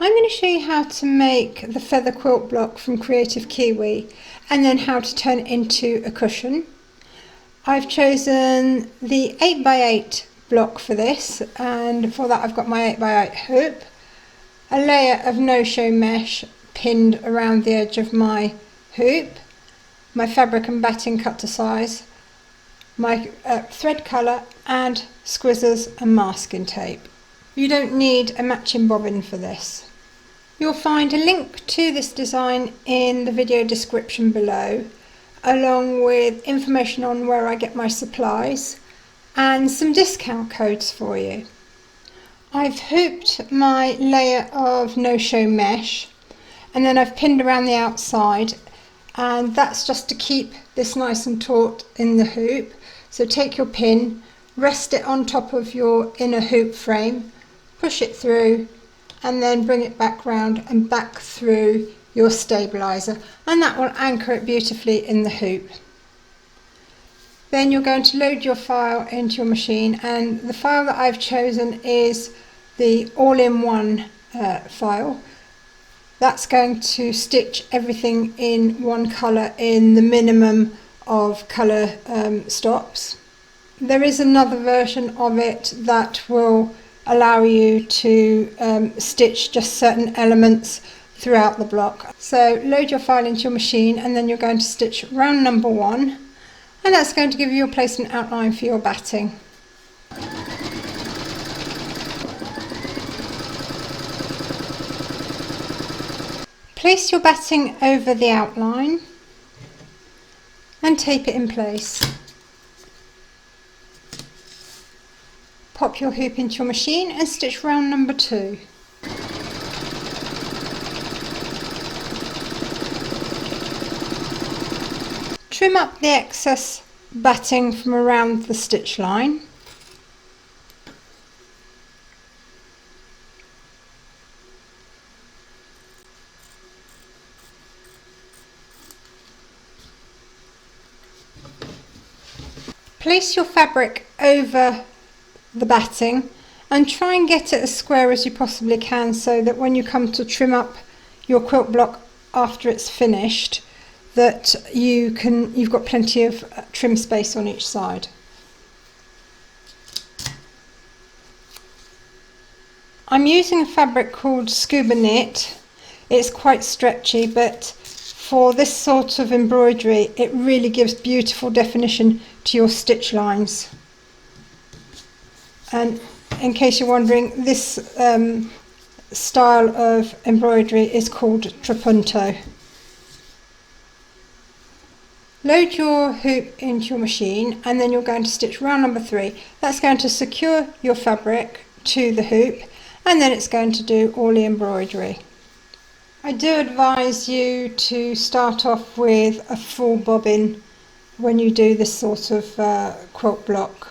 I'm going to show you how to make the feather quilt block from Kreative Kiwi and then how to turn it into a cushion. I've chosen the 8x8 block for this, and for that I've got my 8x8 hoop, a layer of no-show mesh pinned around the edge of my hoop, my fabric and batting cut to size, my thread colour and squizzers and masking tape. You don't need a matching bobbin for this. You'll find a link to this design in the video description below, along with information on where I get my supplies and some discount codes for you. I've hooped my layer of no-show mesh and then I've pinned around the outside, and that's just to keep this nice and taut in the hoop. So take your pin, rest it on top of your inner hoop frame, push it through and then bring it back round and back through your stabiliser, and that will anchor it beautifully in the hoop. Then you're going to load your file into your machine, and the file that I've chosen is the all-in-one file. That's going to stitch everything in one colour in the minimum of colour stops. There is another version of it that will allow you to stitch just certain elements throughout the block. So load your file into your machine and then you're going to stitch round number 1, and that's going to give you your placement outline for your batting. Place your batting over the outline and tape it in place. Pop your hoop into your machine and stitch round number 2. Trim up the excess batting from around the stitch line. Place your fabric over the batting and try and get it as square as you possibly can, so that when you come to trim up your quilt block after it's finished, that you've got plenty of trim space on each side. I'm using a fabric called scuba knit. It's quite stretchy, but for this sort of embroidery it really gives beautiful definition to your stitch lines. And in case you're wondering, this style of embroidery is called Trapunto. Load your hoop into your machine and then you're going to stitch round number 3. That's going to secure your fabric to the hoop, and then it's going to do all the embroidery. I do advise you to start off with a full bobbin when you do this sort of quilt block.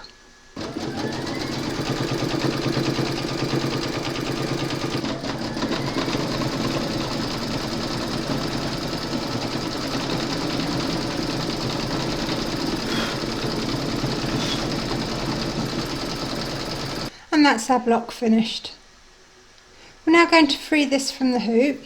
And that's our block finished. We're now going to free this from the hoop.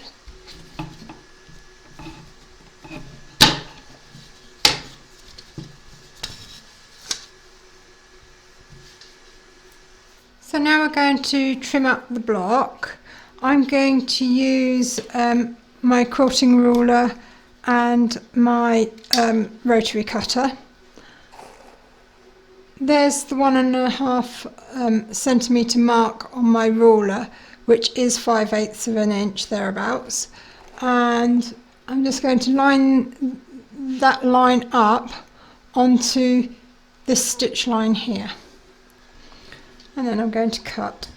So now we're going to trim up the block. I'm going to use my quilting ruler and my rotary cutter. There's the 1.5 centimetre mark on my ruler, which is 5/8 of an inch thereabouts, and I'm just going to line that line up onto this stitch line here, and then I'm going to cut,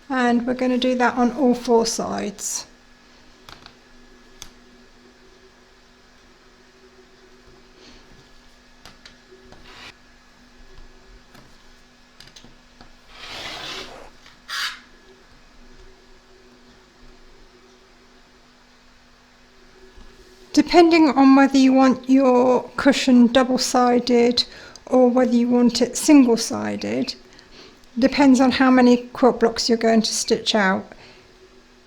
and we're going to do that on all 4 sides. Depending on whether you want your cushion double-sided or whether you want it single-sided, depends on how many quilt blocks you're going to stitch out.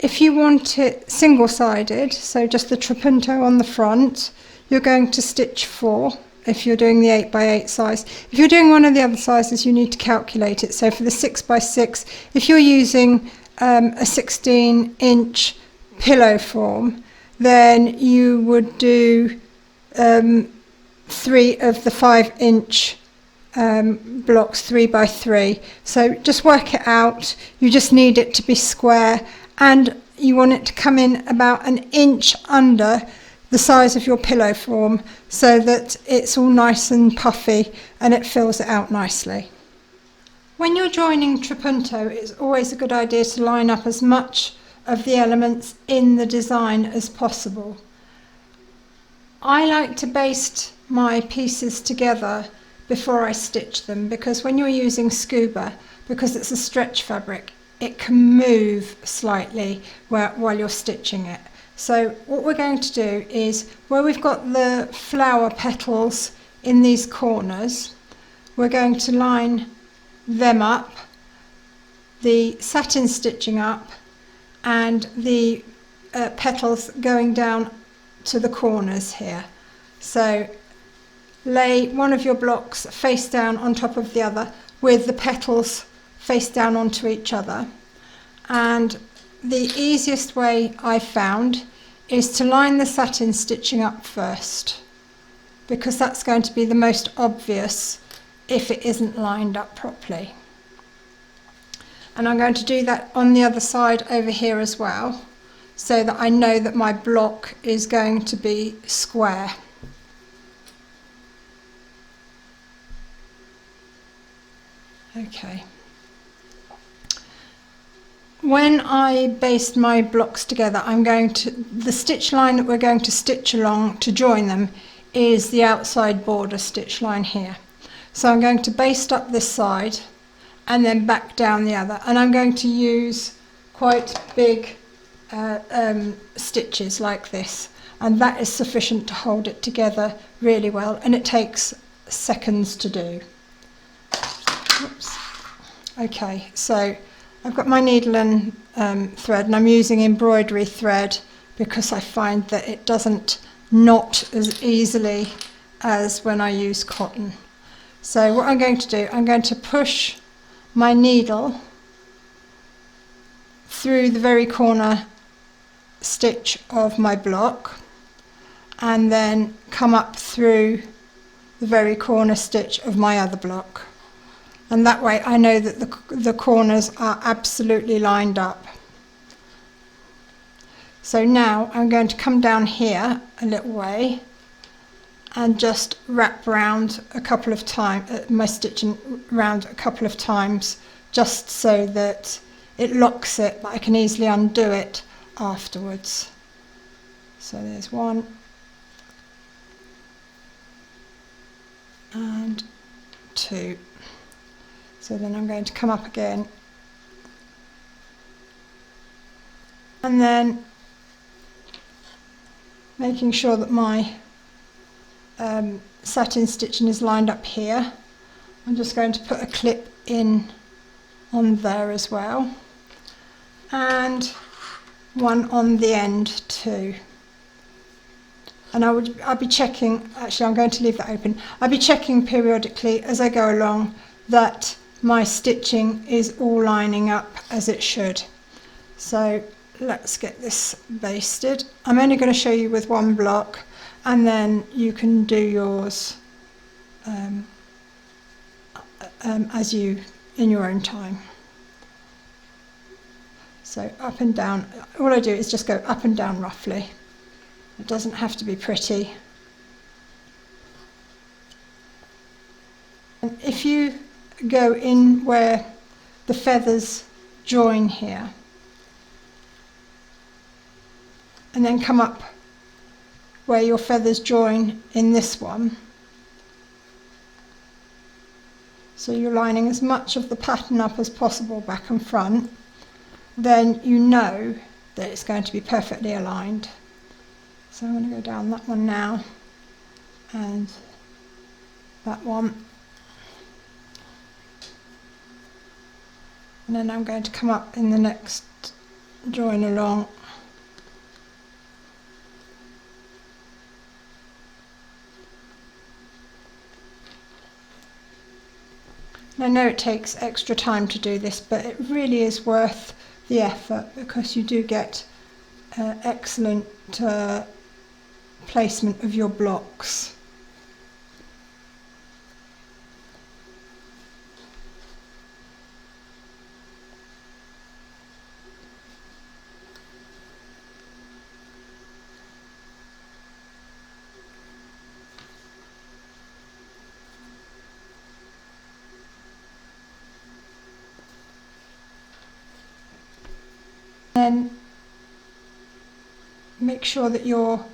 If you want it single-sided, so just the trapunto on the front, you're going to stitch 4 if you're doing the 8x8 size. If you're doing one of the other sizes, you need to calculate it. So for the 6x6, if you're using a 16-inch pillow form, then you would do 3 of the 5-inch blocks 3x3. So just work it out. You just need it to be square, and you want it to come in about an inch under the size of your pillow form, so that it's all nice and puffy and it fills it out nicely. When you're joining trapunto, it's always a good idea to line up as much of the elements in the design as possible. I like to baste my pieces together before I stitch them, because when you're using scuba, because it's a stretch fabric, it can move slightly while you're stitching it. So what we're going to do is, where we've got the flower petals in these corners, we're going to line them up, the satin stitching up, and the petals going down to the corners here. So lay one of your blocks face down on top of the other with the petals face down onto each other. And the easiest way I've found is to line the satin stitching up first, because that's going to be the most obvious if it isn't lined up properly. And I'm going to do that on the other side over here as well, so that I know that my block is going to be square. Okay. When I baste my blocks together, the stitch line that we're going to stitch along to join them is the outside border stitch line here. So I'm going to baste up this side and then back down the other, and I'm going to use quite big stitches like this, and that is sufficient to hold it together really well, and it takes seconds to do. Oops. Okay, so I've got my needle and thread, and I'm using embroidery thread because I find that it doesn't knot as easily as when I use cotton. So what I'm going to do, I'm going to push my needle through the very corner stitch of my block, and then come up through the very corner stitch of my other block. And that way I know that the corners are absolutely lined up. So now I'm going to come down here a little way and just wrap round a couple of times, my stitching round a couple of times, just so that it locks it, but I can easily undo it afterwards. So there's 1 and 2. So then I'm going to come up again, and then making sure that my satin stitching is lined up here, I'm just going to put a clip in on there as well, and one on the end too. And I'll be checking, actually I'm going to leave that open, I'll be checking periodically as I go along that my stitching is all lining up as it should. So let's get this basted. I'm only going to show you with one block, and then you can do yours as you in your own time. So up and down, all I do is just go up and down roughly. It doesn't have to be pretty. And if you go in where the feathers join here, and then come up where your feathers join in this one, so you're lining as much of the pattern up as possible back and front, then you know that it's going to be perfectly aligned. So I'm going to go down that one now, and that one, and then I'm going to come up in the next join along. I know it takes extra time to do this, but it really is worth the effort because you do get excellent placement of your blocks. Then make sure that your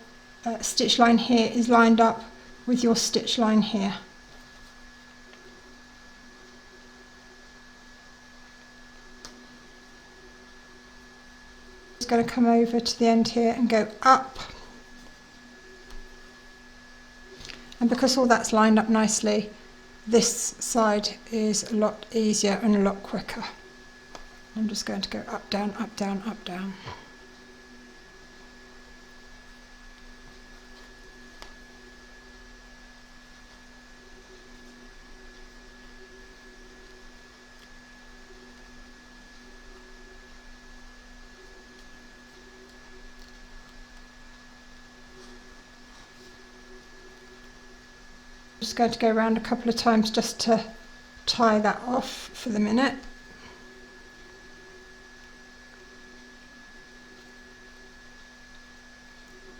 stitch line here is lined up with your stitch line here. It's going to come over to the end here and go up, and because all that's lined up nicely, this side is a lot easier and a lot quicker. I'm just going to go up, down, up, down, up, down. I'm just going to go around a couple of times just to tie that off for the minute.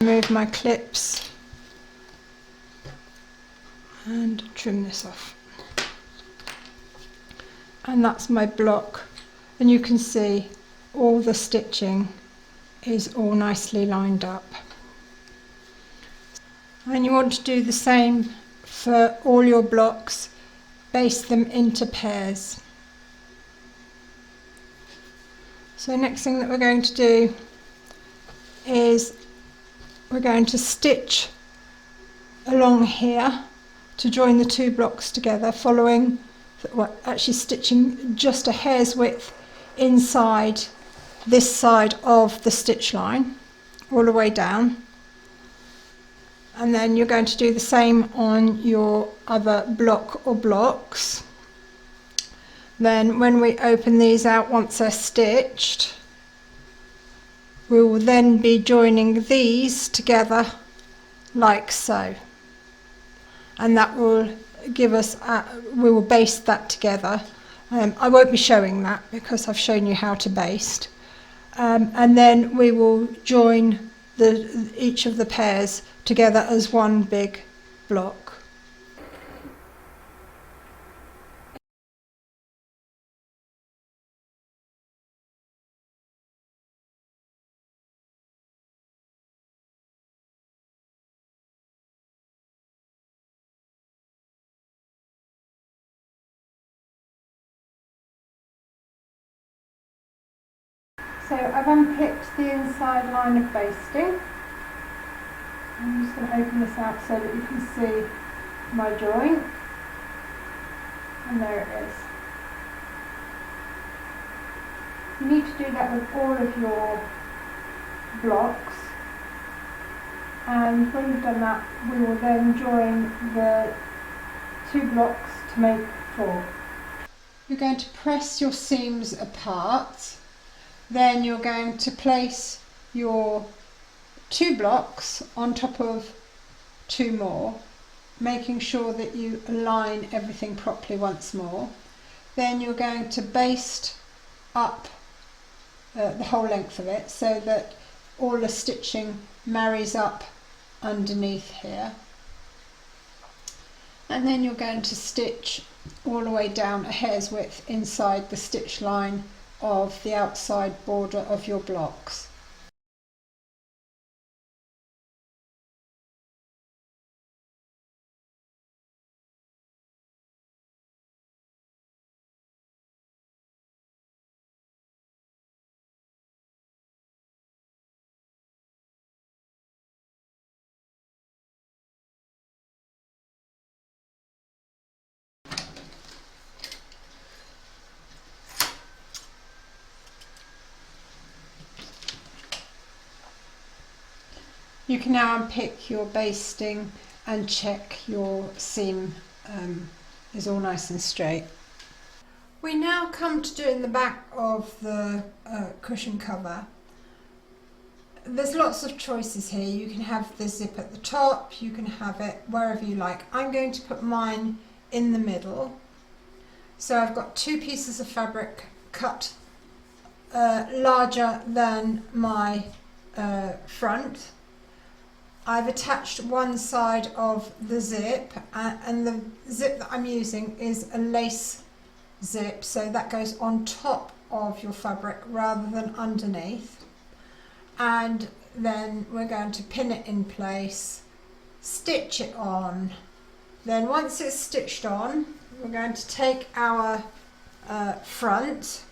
Remove my clips and trim this off. And that's my block, and you can see all the stitching is all nicely lined up. And you want to do the same for all your blocks, baste them into pairs. So next thing that we're going to do is we're going to stitch along here to join the two blocks together, following, well, actually stitching just a hair's width inside this side of the stitch line all the way down, and then you're going to do the same on your other block or blocks. Then when we open these out once they're stitched, we will then be joining these together like so, and that will give us, we will baste that together. I won't be showing that because I've shown you how to baste, and then we will join each of the pairs together as one big block. So I've unpicked the inside line of basting. I'm just going to open this out so that you can see my joint, and there it is. You need to do that with all of your blocks, and when you've done that, we will then join the two blocks to make four. You're going to press your seams apart, then you're going to place your two blocks on top of two more, making sure that you align everything properly once more. Then you're going to baste up the whole length of it so that all the stitching marries up underneath here, and then you're going to stitch all the way down a hair's width inside the stitch line of the outside border of your blocks. You can now unpick your basting and check your seam is all nice and straight. We now come to doing the back of the cushion cover. There's lots of choices here. You can have the zip at the top, you can have it wherever you like. I'm going to put mine in the middle. So I've got two pieces of fabric cut larger than my front. I've attached one side of the zip and the zip that I'm using is a lace zip, so that goes on top of your fabric rather than underneath. And then we're going to pin it in place, stitch it on. Then once it's stitched on, we're going to take our front,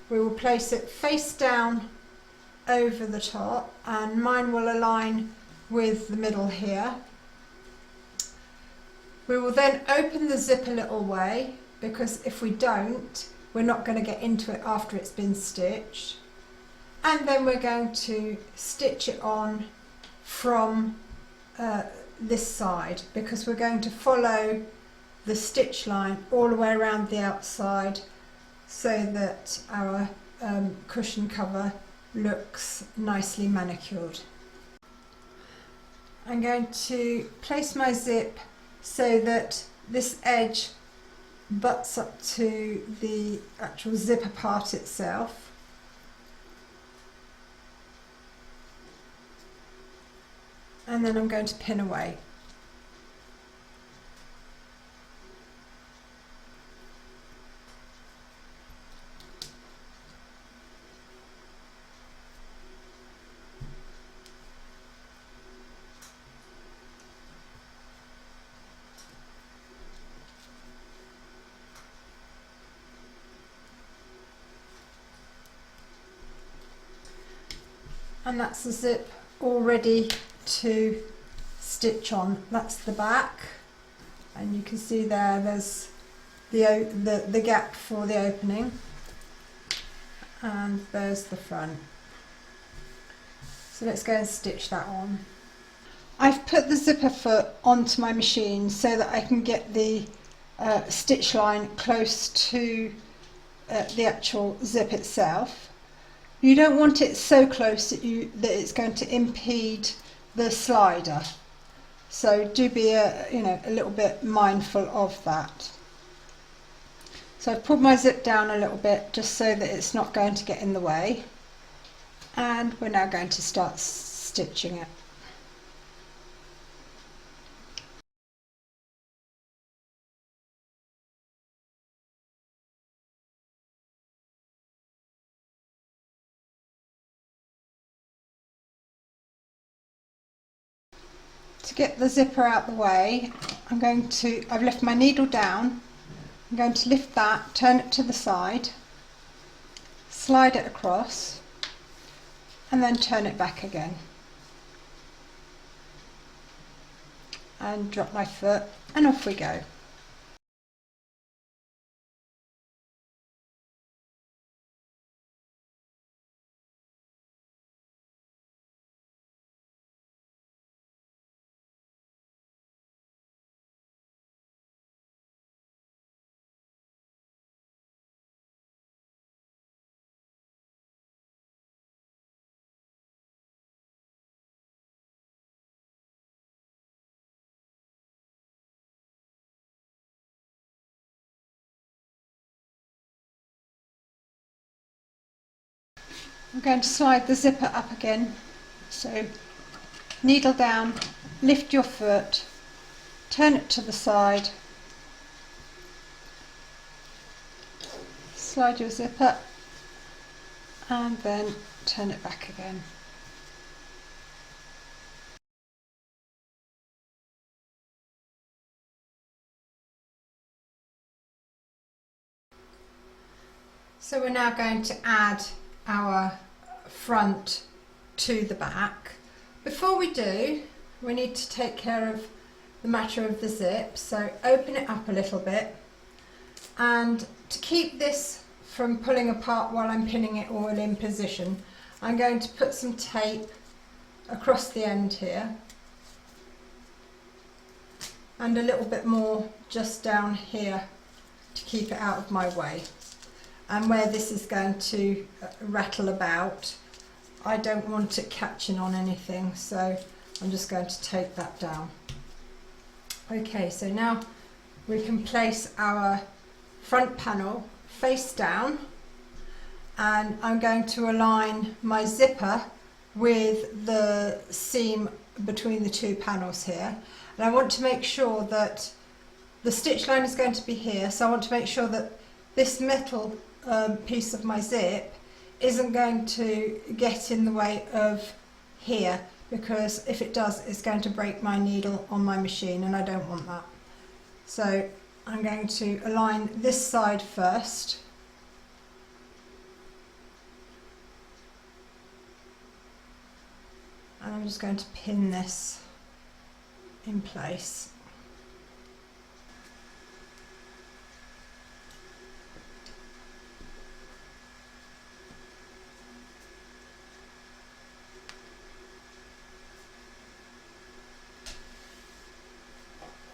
we will place it face down over the top, and mine will align with the middle here. We will then open the zip a little way, because if we don't, we're not going to get into it after it's been stitched. And then we're going to stitch it on from this side, because we're going to follow the stitch line all the way around the outside so that our cushion cover looks nicely manicured. I'm going to place my zip so that this edge butts up to the actual zipper part itself. And then I'm going to pin away. And that's the zip all ready to stitch on. That's the back, and you can see there's the gap for the opening, and there's the front. So let's go and stitch that on. I've put the zipper foot onto my machine so that I can get the stitch line close to the actual zip itself. You don't want it so close that it's going to impede the slider. So do be a little bit mindful of that. So I've pulled my zip down a little bit just so that it's not going to get in the way. And we're now going to start stitching it. To get the zipper out the way, I've left my needle down. I'm going to lift that, turn it to the side, slide it across, and then turn it back again. And drop my foot, and off we go. I'm going to slide the zipper up again, so needle down, lift your foot, turn it to the side, slide your zipper, and then turn it back again. So we're now going to add our front to the back. Before we do, we need to take care of the matter of the zip, so open it up a little bit, and to keep this from pulling apart while I'm pinning it all in position, I'm going to put some tape across the end here, and a little bit more just down here to keep it out of my way. And where this is going to rattle about, I don't want it catching on anything, so I'm just going to take that down. Okay, so now we can place our front panel face down, and I'm going to align my zipper with the seam between the two panels here. And I want to make sure that the stitch line is going to be here, so I want to make sure that this metal piece of my zip isn't going to get in the way of here, because if it does, it's going to break my needle on my machine, and I don't want that. So I'm going to align this side first. And I'm just going to pin this in place.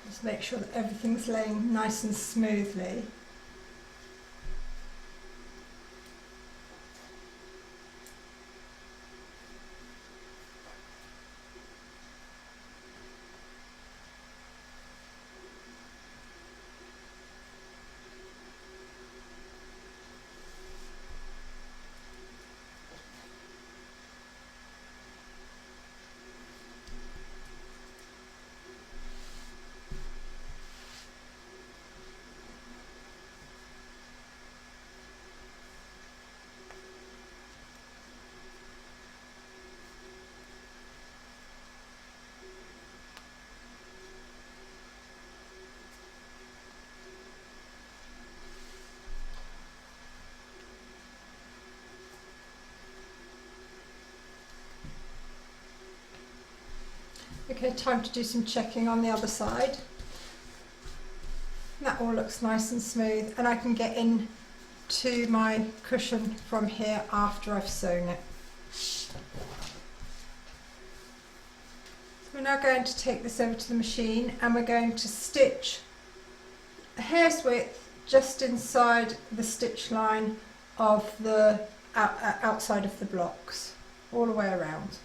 Just make sure that everything's laying nice and smoothly. Okay, time to do some checking on the other side. That all looks nice and smooth, and I can get in to my cushion from here after I've sewn it. So we're now going to take this over to the machine, and we're going to stitch a hair's width just inside the stitch line of the outside of the blocks, all the way around.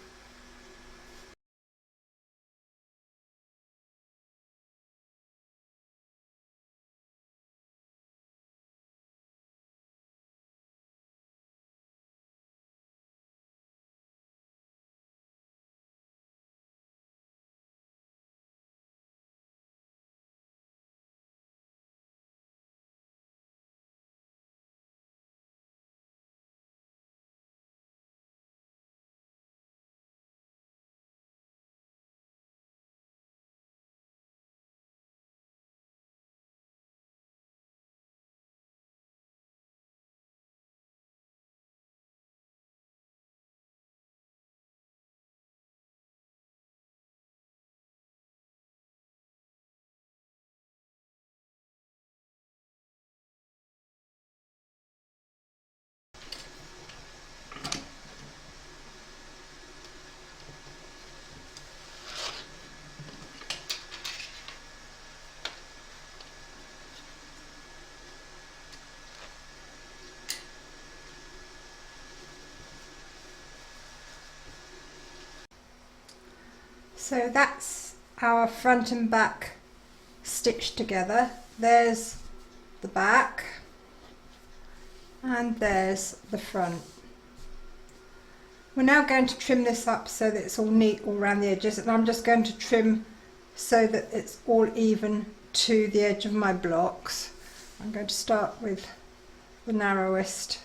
So that's our front and back stitched together. There's the back and there's the front. We're now going to trim this up so that it's all neat all around the edges, and I'm just going to trim so that it's all even to the edge of my blocks. I'm going to start with the narrowest.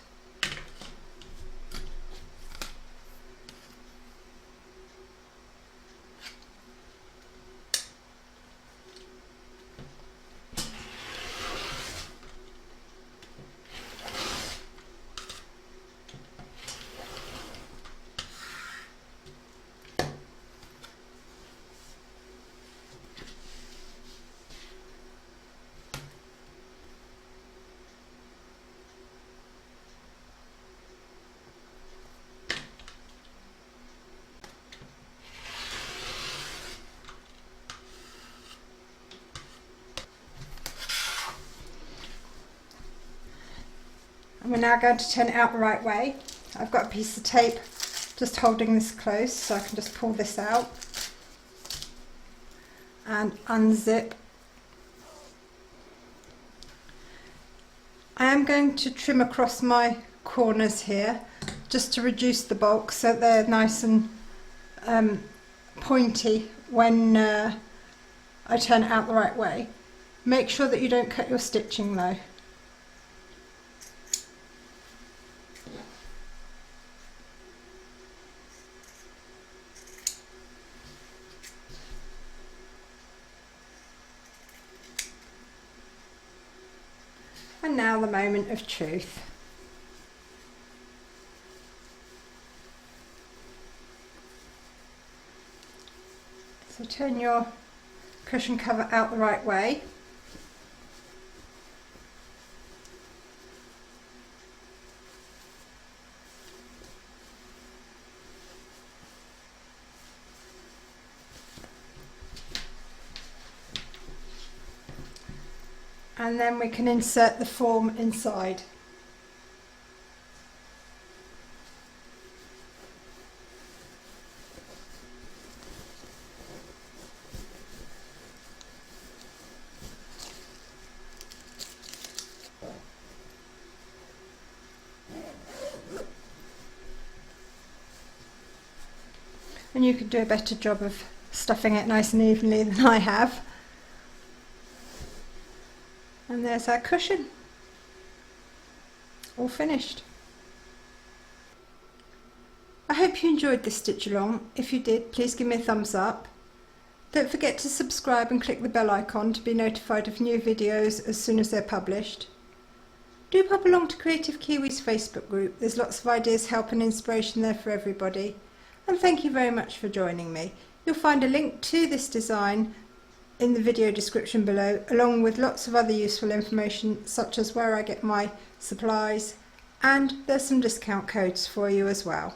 And we're now going to turn it out the right way. I've got a piece of tape just holding this close, so I can just pull this out and unzip. I am going to trim across my corners here just to reduce the bulk so they're nice and pointy when I turn it out the right way. Make sure that you don't cut your stitching though. And now the moment of truth. So turn your cushion cover out the right way. And then we can insert the form inside. And you could do a better job of stuffing it nice and evenly than I have. And there's our cushion, all finished. I hope you enjoyed this stitch along. If you did, please give me a thumbs up. Don't forget to subscribe and click the bell icon to be notified of new videos as soon as they're published. Do pop along to Kreative Kiwi's Facebook group. There's lots of ideas, help and inspiration there for everybody. And thank you very much for joining me. You'll find a link to this design in the video description below, along with lots of other useful information such as where I get my supplies, and there's some discount codes for you as well.